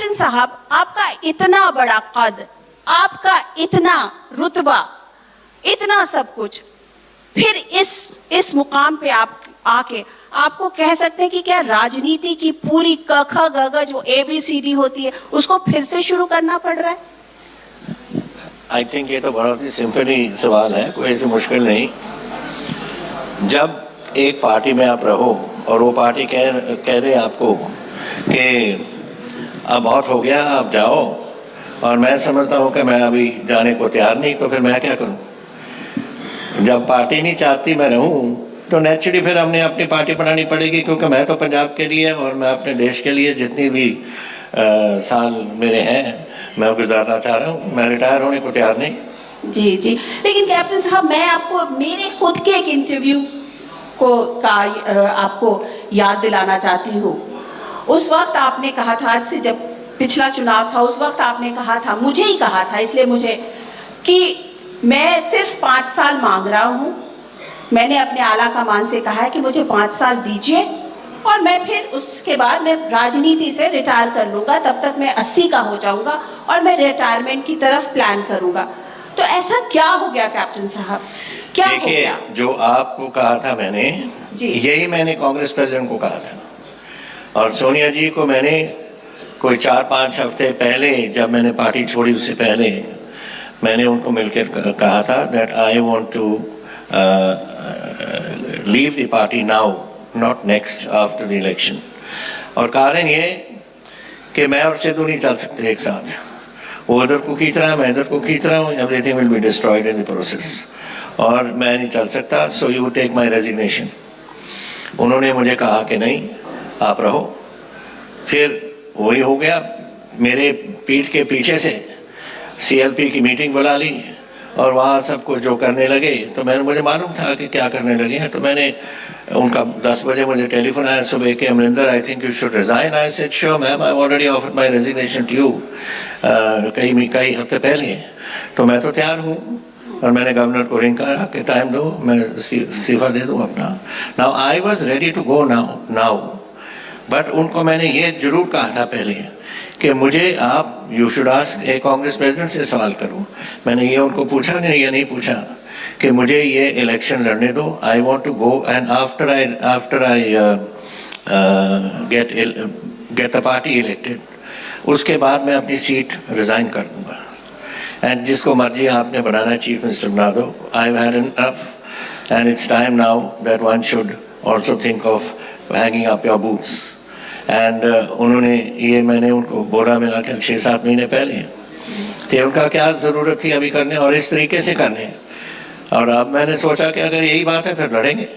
Captain साहब, आपका इतना बड़ा कद, आपका इतना रुतबा, इतना सब कुछ, फिर इस मुकाम पे आप आके आपको कह सकते हैं कि क्या राजनीति की पूरी क ख ग घ जो ABCD होती है उसको फिर से शुरू करना पड़ रहा है? आई थिंक ये तो बहुत ही सिंपल ही सवाल है, कोई ऐसी मुश्किल नहीं। जब एक पार्टी में आप रहो और वो पार्टी कह दे आपको कि अब बहुत हो गया, आप जाओ, और मैं समझता हूँ कि मैं अभी जाने को तैयार नहीं, तो फिर मैं क्या करूँ? जब पार्टी नहीं चाहती मैं रहूँ तो नेचुरली फिर हमने अपनी पार्टी बनानी पड़ेगी, क्योंकि मैं तो पंजाब के लिए और मैं अपने देश के लिए जितनी भी साल मेरे हैं मैं गुजारना चाह रहा हूँ। मैं रिटायर होने को तैयार नहीं। जी जी, लेकिन कैप्टन साहब मैं आपको मेरे खुद के एक इंटरव्यू आपको याद दिलाना चाहती हूँ। उस वक्त आपने कहा था, आज से जब पिछला चुनाव था उस वक्त आपने कहा था, मुझे ही कहा था इसलिए मुझे, कि मैं सिर्फ 5 साल मांग रहा हूँ। मैंने अपने आला कमान से कहा है कि मुझे 5 साल दीजिए और मैं फिर उसके बाद मैं राजनीति से रिटायर कर लूँगा, तब तक मैं 80 का हो जाऊँगा और मैं रिटायरमेंट की तरफ प्लान करूँगा। तो ऐसा क्या हो गया कैप्टन साहब, क्या हो गया? जो आपको कहा था मैंने, यही मैंने कांग्रेस प्रेसिडेंट को कहा था, और सोनिया जी को मैंने कोई 4-5 हफ्ते पहले जब मैंने पार्टी छोड़ी उससे पहले मैंने उनको मिलकर कहा था that I want to leave the party now, not next after the election. और कारण ये कि मैं और सिद्धू नहीं चल सकते एक साथ, वो उधर को खींच रहा है, मैं इधर को खींच रहा हूँ, everything will be destroyed in the process, और मैं नहीं चल सकता, so you take my resignation. उन्होंने मुझे कहा कि नहीं आप रहो। फिर वही हो गया, मेरे पीठ के पीछे से CLP की मीटिंग बुला ली और वहाँ सब कुछ जो करने लगे, तो मुझे मालूम था कि क्या करने लगे हैं। तो मैंने उनका 10 बजे मुझे टेलीफोन आया सुबह के, Amarinder I think you should resign. I said sure ma'am, I already offered my resignation to you कई हफ्ते पहले, तो मैं तो तैयार हूँ। और मैंने गवर्नर को रिंग करा कि टाइम दो, मैं इस्तीफा दे दूँ अपना। Now I was ready to go now, but उनको मैंने ये जरूर कहा था पहले कि मुझे आप you should ask A Congress president से सवाल करूं। मैंने ये उनको पूछा नहीं, ये नहीं पूछा कि मुझे ये इलेक्शन लड़ने दो, I want to go and after I get the party elected, उसके बाद मैं अपनी सीट रिजाइन कर दूंगा एंड जिसको मर्जी आपने बनाना चीफ मिनिस्टर बना दो। I have had enough and it's time now that one should also think of hanging up your boots. And उन्होंने ये, मैंने उनको बोला मिला कि 6-7 महीने पहले कि उनका क्या ज़रूरत थी अभी करने और इस तरीके से करने, और अब मैंने सोचा कि अगर यही बात है फिर लड़ेंगे।